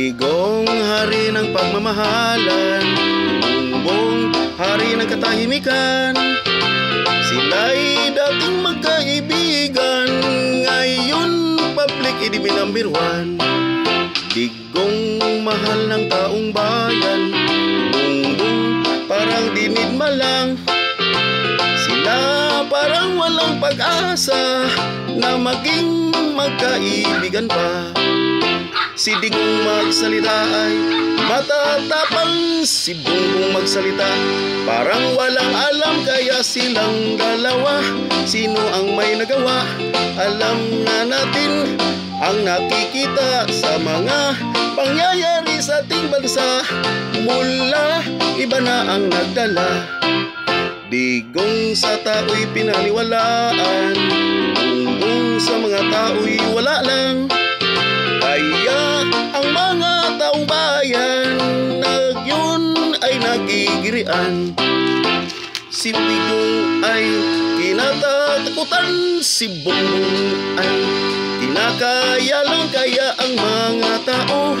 Digong hari ng pagmamahalan, Bongbong hari ng katahimikan. Sila'y dating magkaibigan, ngayon public idi number one. Digong mahal ng taong bayan, Bongbong parang dinid malang. Sila parang walang pag-asa na maging magkaibigan pa. Si Digong magsalita ay matatapang, si Bongbong magsalita parang walang alam. Kaya silang dalawa, sino ang may nagawa? Alam na natin ang nakikita sa mga pangyayari sa ating bansa. Mula iba na ang nagdala. Digong sa tao'y pinaniwalaan, Bongbong sa mga tao'y wala lang. Kaya ang mga taong bayan yun ay nagigirian. Si Digong ay kinatatakutan, si Bongbong ay kinakaya lang. Kaya ang mga tao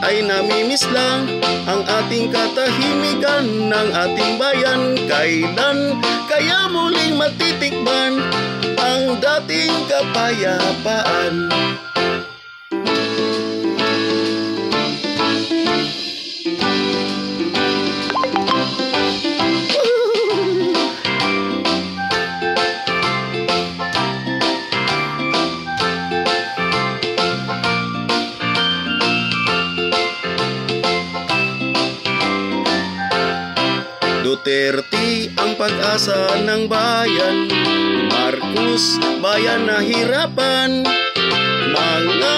ay namimiss lang ang ating katahimikan ng ating bayan. Kailan kaya muling matitikman ang dating kapayapaan? Duterte ang pag-asa ng bayan, Marcos bayan na hirapan. Mga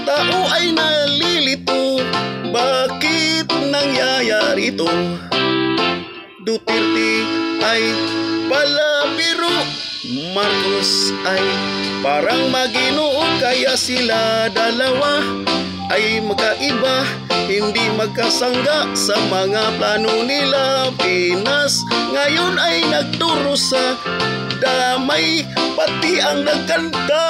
tao ay nalilito, bakit nangyayari ito? Duterte ay palabiro, Marcos ay parang maginoo. Kaya sila dalawa ay magkaiba, hindi magkasangga sa mga plano nila. Pinas ngayon ay nagturo sa damay, pati ang nagkanta.